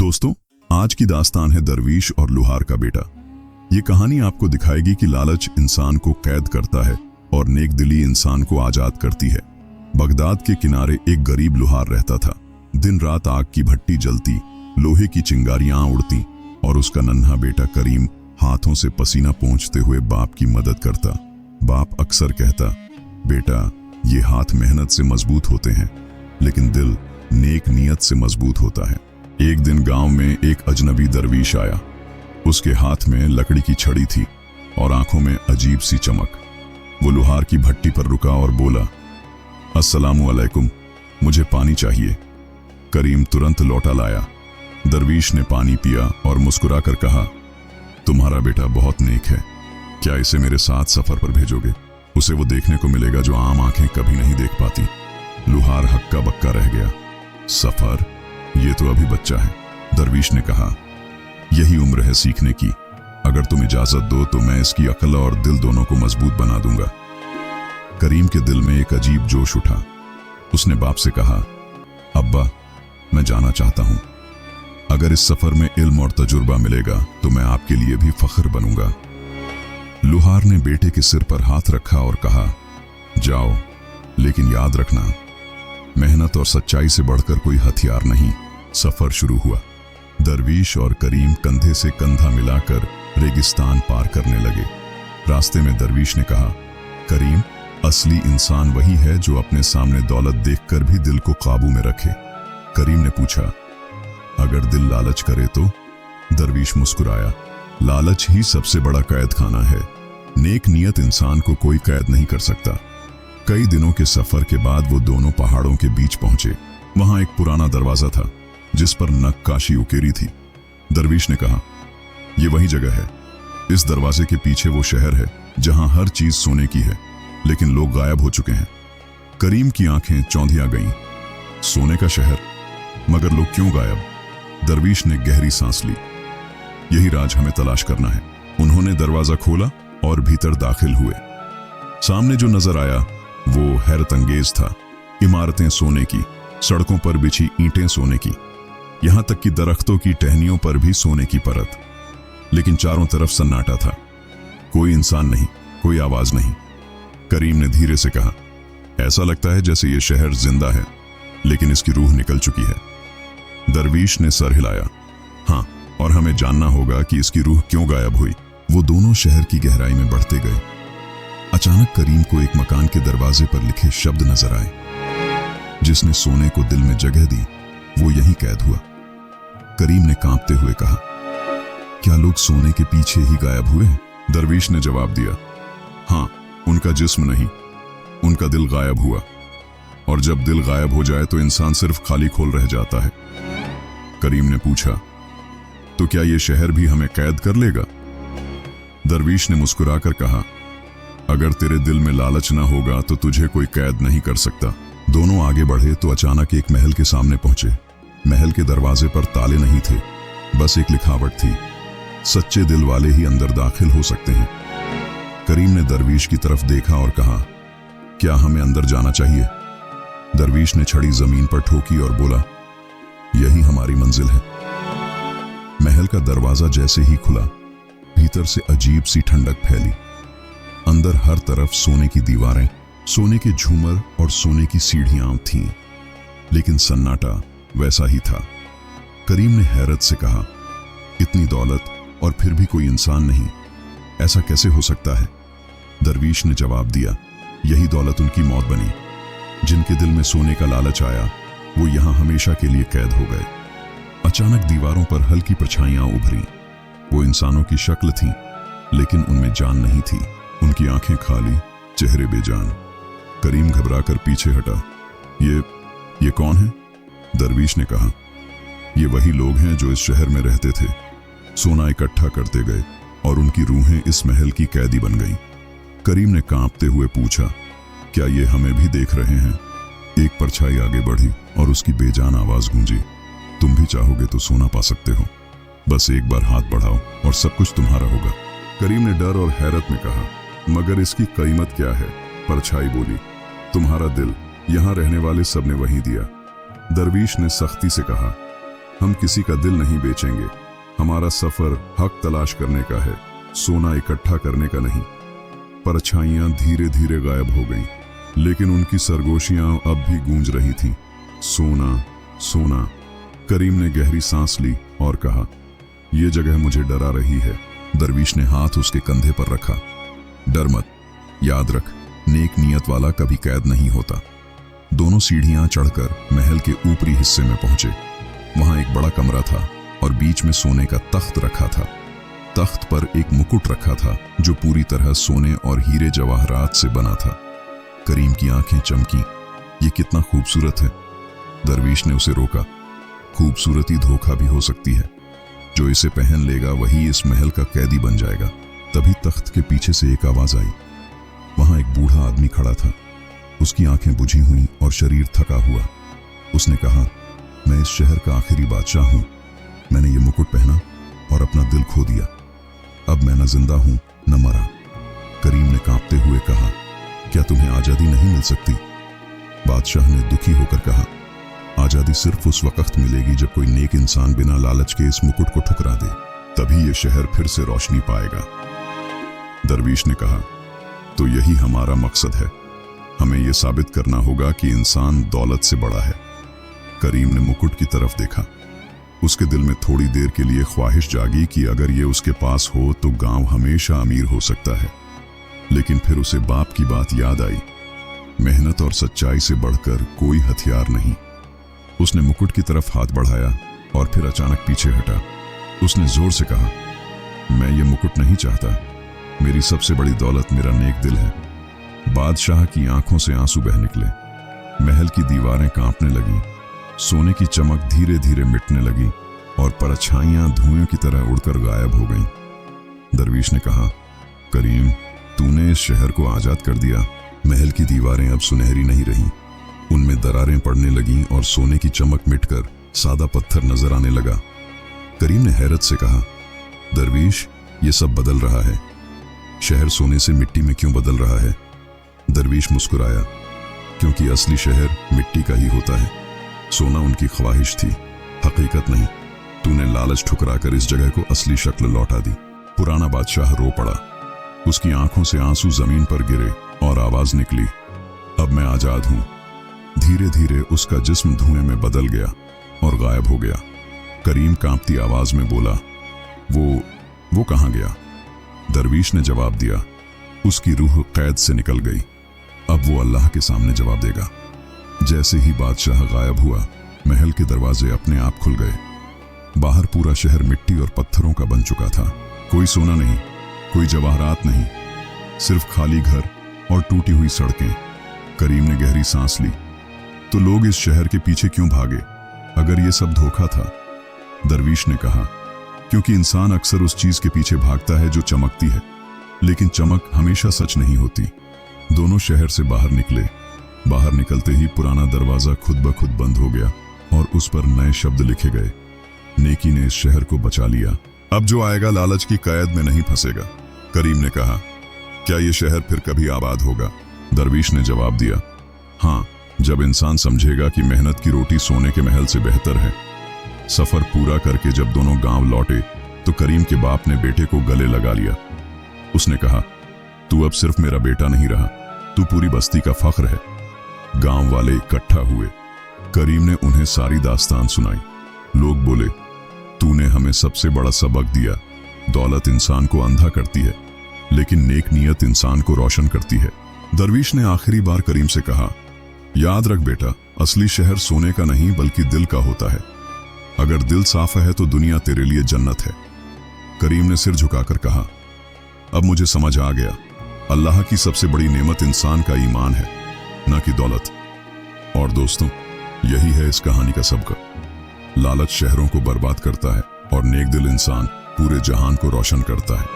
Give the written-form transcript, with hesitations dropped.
दोस्तों, आज की दास्तान है दरवीश और लुहार का बेटा। ये कहानी आपको दिखाएगी कि लालच इंसान को कैद करता है और नेक दिली इंसान को आजाद करती है। बगदाद के किनारे एक गरीब लुहार रहता था। दिन रात आग की भट्टी जलती, लोहे की चिंगारियां उड़ती और उसका नन्हा बेटा करीम हाथों से पसीना पोंछते हुए बाप की मदद करता। बाप अक्सर कहता, बेटा ये हाथ मेहनत से मजबूत होते हैं, लेकिन दिल नेक नियत से मजबूत होता है। एक दिन गांव में एक अजनबी दरवीश आया। उसके हाथ में लकड़ी की छड़ी थी और आंखों में अजीब सी चमक। वो लुहार की भट्टी पर रुका और बोला, अस्सलामु अलैकुम, मुझे पानी चाहिए। करीम तुरंत लौटा लाया। दरवीश ने पानी पिया और मुस्कुराकर कहा, तुम्हारा बेटा बहुत नेक है, क्या इसे मेरे साथ सफर पर भेजोगे? उसे वो देखने को मिलेगा जो आम आंखें कभी नहीं देख पाती। लुहार हक्का बक्का रह गया। सफर? ये तो अभी बच्चा है। दरवीश ने कहा, यही उम्र है सीखने की। अगर तुम इजाजत दो तो मैं इसकी अक्ल और दिल दोनों को मजबूत बना दूंगा। करीम के दिल में एक अजीब जोश उठा। उसने बाप से कहा, अब्बा मैं जाना चाहता हूं। अगर इस सफर में इल्म और तजुर्बा मिलेगा तो मैं आपके लिए भी फख्र बनूंगा। लुहार ने बेटे के सिर पर हाथ रखा और कहा, जाओ, लेकिन याद रखना, मेहनत और सच्चाई से बढ़कर कोई हथियार नहीं। सफर शुरू हुआ। दरवीश और करीम कंधे से कंधा मिलाकर रेगिस्तान पार करने लगे। रास्ते में दरवीश ने कहा, करीम, असली इंसान वही है जो अपने सामने दौलत देखकर भी दिल को काबू में रखे। करीम ने पूछा, अगर दिल लालच करे तो? दरवीश मुस्कुराया, लालच ही सबसे बड़ा कैद खाना है। नेक नियत इंसान को कोई कैद नहीं कर सकता। कई दिनों के सफर के बाद वो दोनों पहाड़ों के बीच पहुंचे। वहां एक पुराना दरवाजा था जिस पर नक्काशी उकेरी थी। दरवीश ने कहा, ये वही जगह है। इस दरवाजे के पीछे वो शहर है जहां हर चीज सोने की है, लेकिन लोग गायब हो चुके हैं। करीम की आंखें चौंधिया गईं। सोने का शहर, मगर लोग क्यों गायब? दरवीश ने गहरी सांस ली। यही राज हमें तलाश करना है। उन्होंने दरवाजा खोला और भीतर दाखिल हुए। सामने जो नजर आया वो हैरत अंगेज था। इमारतें सोने की, सड़कों पर बिछी ईंटें सोने की, यहां तक कि दरख्तों की टहनियों पर भी सोने की परत। लेकिन चारों तरफ सन्नाटा था। कोई इंसान नहीं, कोई आवाज नहीं। करीम ने धीरे से कहा, ऐसा लगता है जैसे ये शहर जिंदा है, लेकिन इसकी रूह निकल चुकी है। दरवीश ने सर हिलाया, हाँ, और हमें जानना होगा कि इसकी रूह क्यों गायब हुई। वो दोनों शहर की गहराई में बढ़ते गए। अचानक करीम को एक मकान के दरवाजे पर लिखे शब्द नजर आए, जिसने सोने को दिल में जगह दी, वो यहीं कैद हुआ। करीम ने कांपते हुए कहा, क्या लोग सोने के पीछे ही गायब हुए? दरवीश ने जवाब दिया, हाँ, उनका जिस्म नहीं, उनका दिल गायब हुआ। और जब दिल गायब हो जाए तो इंसान सिर्फ खाली खोल रह जाता है। करीम ने पूछा, तो क्या ये शहर भी हमें कैद कर लेगा? दरवीश ने मुस्कुराकर कहा, अगर तेरे दिल में लालच ना होगा तो तुझे कोई कैद नहीं कर सकता। दोनों आगे बढ़े तो अचानक एक महल के सामने पहुंचे। महल के दरवाजे पर ताले नहीं थे, बस एक लिखावट थी, सच्चे दिल वाले ही अंदर दाखिल हो सकते हैं। करीम ने दरवीश की तरफ देखा और कहा, क्या हमें अंदर जाना चाहिए? दरवीश ने छड़ी जमीन पर ठोकी और बोला, यही हमारी मंजिल है। महल का दरवाजा जैसे ही खुला, भीतर से अजीब सी ठंडक फैली। अंदर हर तरफ सोने की दीवारें, सोने के झूमर और सोने की सीढ़ियां थीं, लेकिन सन्नाटा वैसा ही था। करीम ने हैरत से कहा, इतनी दौलत और फिर भी कोई इंसान नहीं, ऐसा कैसे हो सकता है? दरवीश ने जवाब दिया, यही दौलत उनकी मौत बनी। जिनके दिल में सोने का लालच आया, वो यहां हमेशा के लिए कैद हो गए। अचानक दीवारों पर हल्की परछाइयां उभरी। वो इंसानों की शक्ल थी, लेकिन उनमें जान नहीं थी। उनकी आंखें खाली, चेहरे बेजान। करीम घबराकर पीछे हटा। ये कौन है? दरवीश ने कहा, ये वही लोग हैं जो इस शहर में रहते थे। सोना इकट्ठा करते गए और उनकी रूहें इस महल की कैदी बन गईं। करीम ने कांपते हुए पूछा, क्या ये हमें भी देख रहे हैं? एक परछाई आगे बढ़ी और उसकी बेजान आवाज गूंजी, तुम भी चाहोगे तो सोना पा सकते हो, बस एक बार हाथ बढ़ाओ और सब कुछ तुम्हारा होगा। करीम ने डर और हैरत में कहा, मगर इसकी कीमत क्या है? परछाई बोली, तुम्हारा दिल, यहां रहने वाले सबने वही दिया। दरवीश ने सख्ती से कहा, हम किसी का दिल नहीं बेचेंगे। हमारा सफर हक तलाश करने का है, सोना इकट्ठा करने का नहीं। परछाइयां धीरे धीरे गायब हो गईं, लेकिन उनकी सरगोशियां अब भी गूंज रही थीं। सोना, सोना। करीम ने गहरी सांस ली और कहा, यह जगह मुझे डरा रही है। दरवीश ने हाथ उसके कंधे पर रखा। डर मत, याद रख, नेक नियत वाला कभी कैद नहीं होता। दोनों सीढ़ियां चढ़कर महल के ऊपरी हिस्से में पहुंचे। वहां एक बड़ा कमरा था और बीच में सोने का तख्त रखा था। तख्त पर एक मुकुट रखा था जो पूरी तरह सोने और हीरे जवाहरात से बना था। करीम की आंखें चमकी। ये कितना खूबसूरत है। दरवीश ने उसे रोका। खूबसूरती धोखा भी हो सकती है। जो इसे पहन लेगा वही इस महल का कैदी बन जाएगा। तभी तख्त के पीछे से एक आवाज आई। वहां एक बूढ़ा आदमी खड़ा था। उसकी आंखें बुझी हुई और शरीर थका हुआ। उसने कहा, मैं इस शहर का आखिरी बादशाह हूं। मैंने ये मुकुट पहना और अपना दिल खो दिया। अब मैं न जिंदा हूं न मरा। करीम ने कांपते हुए कहा, क्या तुम्हें आजादी नहीं मिल सकती? बादशाह ने दुखी होकर कहा, आजादी सिर्फ उस वक्त मिलेगी जब कोई नेक इंसान बिना लालच के इस मुकुट को ठुकरा दे। तभी ये शहर फिर से रोशनी पाएगा। दरवीश ने कहा, तो यही हमारा मकसद है। हमें यह साबित करना होगा कि इंसान दौलत से बड़ा है। करीम ने मुकुट की तरफ देखा। उसके दिल में थोड़ी देर के लिए ख्वाहिश जागी कि अगर ये उसके पास हो तो गांव हमेशा अमीर हो सकता है। लेकिन फिर उसे बाप की बात याद आई, मेहनत और सच्चाई से बढ़कर कोई हथियार नहीं। उसने मुकुट की तरफ हाथ बढ़ाया और फिर अचानक पीछे हटा। उसने जोर से कहा, मैं ये मुकुट नहीं चाहता। मेरी सबसे बड़ी दौलत मेरा नेक दिल है। बादशाह की आंखों से आंसू बह निकले। महल की दीवारें कांपने लगीं। सोने की चमक धीरे धीरे मिटने लगी और परछाइयां धुएं की तरह उड़कर गायब हो गईं। दरवीश ने कहा, करीम, तूने इस शहर को आजाद कर दिया। महल की दीवारें अब सुनहरी नहीं रहीं। उनमें दरारें पड़ने लगीं और सोने की चमक मिटकर सादा पत्थर नजर आने लगा। करीम ने हैरत से कहा, दरवीश, ये सब बदल रहा है। शहर सोने से मिट्टी में क्यों बदल रहा है? दरवीश मुस्कुराया, क्योंकि असली शहर मिट्टी का ही होता है। सोना उनकी ख्वाहिश थी, हकीकत नहीं। तूने लालच ठुकराकर इस जगह को असली शक्ल लौटा दी। पुराना बादशाह रो पड़ा। उसकी आंखों से आंसू जमीन पर गिरे और आवाज निकली, अब मैं आजाद हूं। धीरे धीरे उसका जिस्म धुएं में बदल गया और गायब हो गया। करीम कांपती आवाज में बोला, वो कहां गया? दरवीश ने जवाब दिया, उसकी रूह कैद से निकल गई। अब वो अल्लाह के सामने जवाब देगा। जैसे ही बादशाह गायब हुआ, महल के दरवाजे अपने आप खुल गए। बाहर पूरा शहर मिट्टी और पत्थरों का बन चुका था। कोई सोना नहीं, कोई जवाहरात नहीं, सिर्फ खाली घर और टूटी हुई सड़कें। करीम ने गहरी सांस ली। तो लोग इस शहर के पीछे क्यों भागे अगर ये सब धोखा था? दरवीश ने कहा, क्योंकि इंसान अक्सर उस चीज के पीछे भागता है जो चमकती है, लेकिन चमक हमेशा सच नहीं होती। दोनों शहर से बाहर निकले। बाहर निकलते ही पुराना दरवाजा खुद ब खुद बंद हो गया और उस पर नए शब्द लिखे गए, नेकी ने इस शहर को बचा लिया। अब जो आएगा लालच की कैद में नहीं फंसेगा। करीम ने कहा, क्या ये शहर फिर कभी आबाद होगा? दरवीश ने जवाब दिया, हाँ, जब इंसान समझेगा कि मेहनत की रोटी सोने के महल से बेहतर है। सफर पूरा करके जब दोनों गांव लौटे तो करीम के बाप ने बेटे को गले लगा लिया। उसने कहा, तू अब सिर्फ मेरा बेटा नहीं रहा, तू पूरी बस्ती का फख्र है। गांव वाले इकट्ठा हुए। करीम ने उन्हें सारी दास्तान सुनाई। लोग बोले, तूने हमें सबसे बड़ा सबक दिया। दौलत इंसान को अंधा करती है, लेकिन नेक नियत इंसान को रोशन करती है। दरवीश ने आखिरी बार करीम से कहा, याद रख बेटा, असली शहर सोने का नहीं बल्कि दिल का होता है। अगर दिल साफ है तो दुनिया तेरे लिए जन्नत है। करीम ने सिर झुकाकर कहा, अब मुझे समझ आ गया, अल्लाह की सबसे बड़ी नेमत इंसान का ईमान है, ना कि दौलत। और दोस्तों, यही है इस कहानी का सबक। लालच शहरों को बर्बाद करता है और नेक दिल इंसान पूरे जहान को रोशन करता है।